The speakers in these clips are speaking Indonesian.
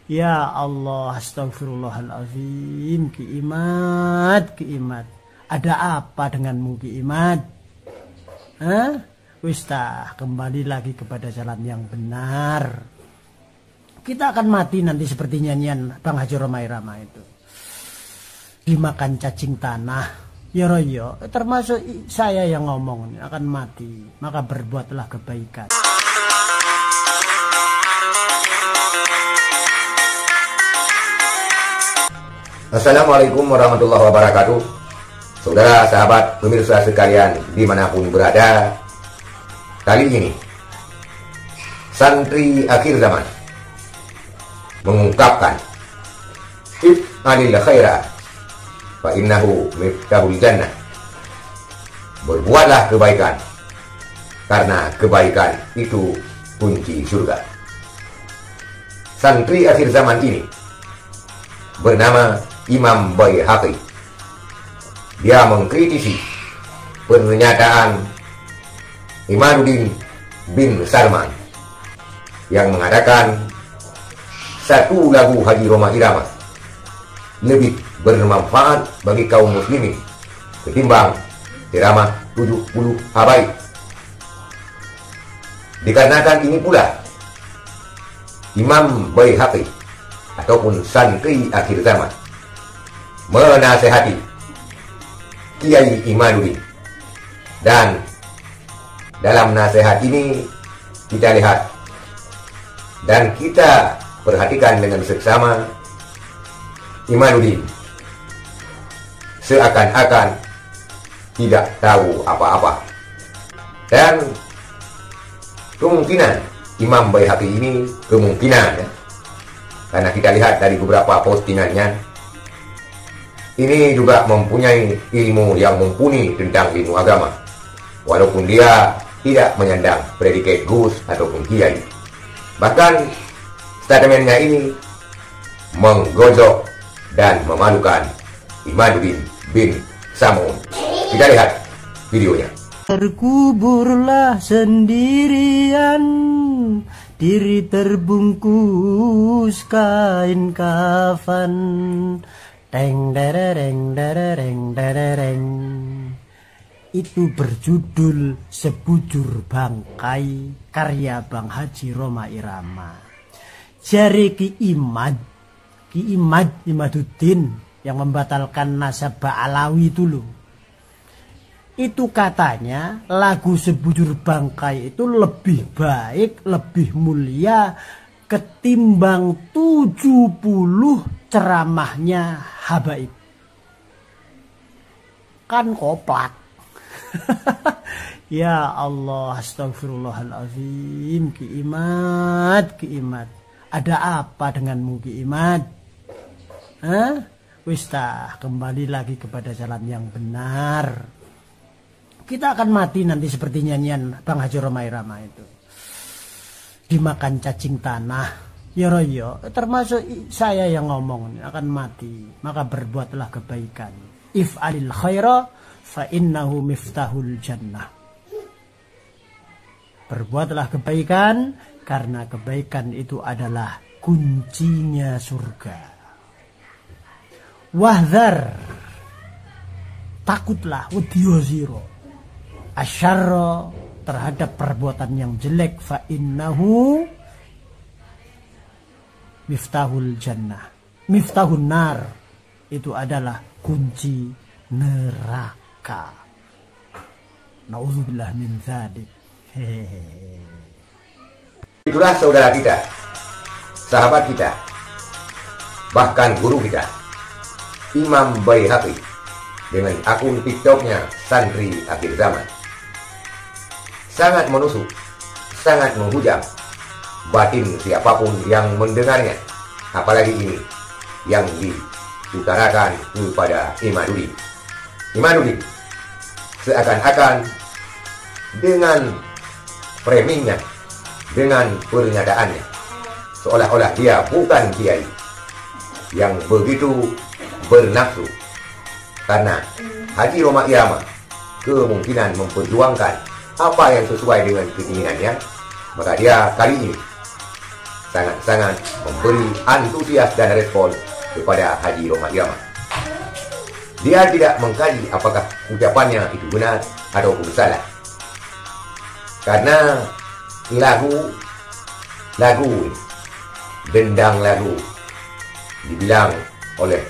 Ya Allah, astagfirullahaladzim. Ki Imad, Ki Imad. Ada apa denganmu, Ki Imad? Hah? Wis tah, kembali lagi kepada jalan yang benar. Kita akan mati nanti seperti nyanyian Bang Haji Rhoma Irama itu. Dimakan cacing tanah. Ya royo, termasuk saya yang ngomong akan mati. Maka berbuatlah kebaikan. Assalamualaikum warahmatullahi wabarakatuh. Saudara, sahabat, pemirsa sekalian dimanapun berada, kali ini santri akhir zaman mengungkapkan if'alil khaira fa innahu miftahul jannah. Berbuatlah kebaikan karena kebaikan itu kunci surga. Santri akhir zaman ini bernama Imam Baihaqi. Dia mengkritisi pernyataan Imaduddin bin Sarman yang mengatakan satu lagu Haji Rhoma Irama lebih bermanfaat bagi kaum muslimin ketimbang ceramah 70 habaib. Dikarenakan ini pula Imam Baihaqi ataupun santri akhir zaman menasehati Kiai Imaduddin, dan dalam nasihat ini kita lihat dan kita perhatikan dengan seksama, Imaduddin seakan-akan tidak tahu apa-apa, dan kemungkinan Imam Baihaqi ini kemungkinan ya, karena kita lihat dari beberapa postingannya, ini juga mempunyai ilmu yang mumpuni tentang ilmu agama, walaupun dia tidak menyandang predikat gus ataupun kiai. Bahkan statementnya ini menggojok dan memalukan Imaduddin bin Samun. Kita lihat videonya. Terkuburlah sendirian, diri terbungkus kain kafan. Deng dereng dereng dereng. Itu berjudul Sebujur Bangkai, karya Bang Haji Rhoma Irama. Jari Ki Imaduddin yang membatalkan nasabah Alawi itu loh. Itu katanya lagu Sebujur Bangkai itu lebih baik, lebih mulia ketimbang 70 ceramahnya habaib. Kan koplak. Ya Allah, astagfirullahaladzim. Ki Imad, Ki Imad. Ada apa denganmu, Ki Imad? Hah? Wis tah, kembali lagi kepada jalan yang benar. Kita akan mati nanti seperti nyanyian Bang Haji Rhoma Irama itu. Dimakan cacing tanah. Ya royo, termasuk saya yang ngomong akan mati. Maka berbuatlah kebaikan. If'alil khaira fa innahu miftahul jannah. Berbuatlah kebaikan karena kebaikan itu adalah kuncinya surga. Wahdhar, takutlah, wadiyaziro asyarra, terhadap perbuatan yang jelek, fa innahu miftahul jannah. Miftahun nar, itu adalah kunci neraka. Nauzubillah min dzalik. Itulah saudara kita, sahabat kita, bahkan guru kita, Imam Baihaqi, dengan akun TikToknya Santri Akhir Zaman, sangat menusuk, sangat menghujam batin siapapun yang mendengarnya, apalagi ini yang diutarakan kepada Imaduddin. Imaduddin seakan-akan dengan framingnya, dengan pernyataannya, seolah-olah dia bukan kiai yang begitu bernafsu, karena Haji Rhoma Irama kemungkinan memperjuangkan apa yang sesuai dengan keinginannya. Maka dia kali ini sangat-sangat memberi antusias dan respon kepada Haji Rhoma Irama. Dia tidak mengkaji apakah ucapannya itu benar ataupun salah. Karena lagu dendang lagu dibilang oleh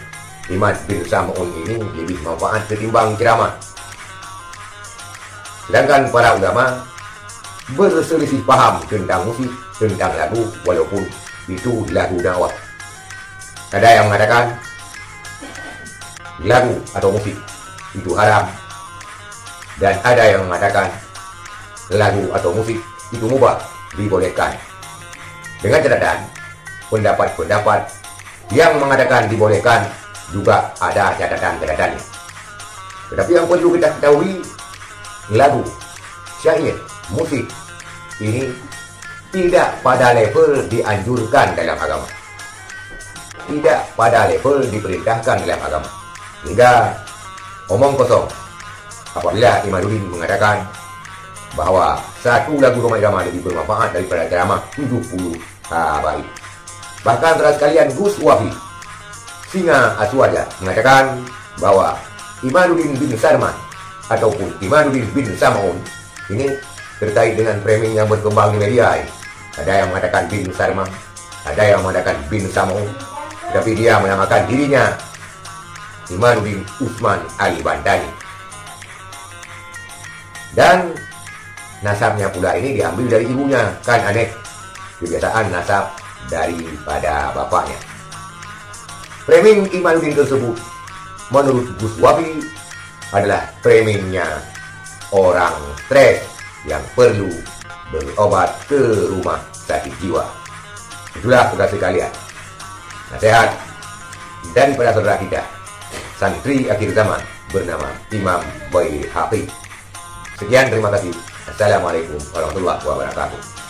Imad bin Sam'un ini lebih manfaat ketimbang ceramah. Sedangkan para ulama berselisih paham tentang musik, tentang lagu, walaupun itu lagu dakwah. Ada yang mengatakan lagu atau musik itu haram, dan ada yang mengatakan lagu atau musik itu mubah, dibolehkan. Dengan catatan, pendapat-pendapat yang mengatakan dibolehkan juga ada catatan-catatannya. Tetapi yang perlu kita ketahui, lagu, syair, musik ini tidak pada level dianjurkan dalam agama, tidak pada level diperintahkan dalam agama. Hingga omong kosong apabila Imaduddin mengatakan bahwa satu lagu Rhoma Irama lebih bermanfaat daripada ceramah 70 habaib. Bahkan saudara sekalian, Gus Wafi Singa Aswaja mengatakan bahwa Imaduddin bin Sarman ataupun Imaduddin bin Sam'un ini terkait dengan framing yang berkembang di media ini. Ada yang mengatakan bin Sarman, ada yang mengatakan bin Sam'un, tapi dia menamakan dirinya Imaduddin Usman Al-Bandani. Dan nasabnya pula ini diambil dari ibunya. Kan aneh, kebiasaan nasab daripada bapaknya. Framing Imaduddin tersebut menurut Gus Wafi adalah framingnya orang stres yang perlu berobat ke rumah sakit jiwa. Itulah saudara sekalian, nasihat daripada saudara kita, santri akhir zaman bernama Imam Baihaqi. Sekian, terima kasih. Assalamualaikum warahmatullahi wabarakatuh.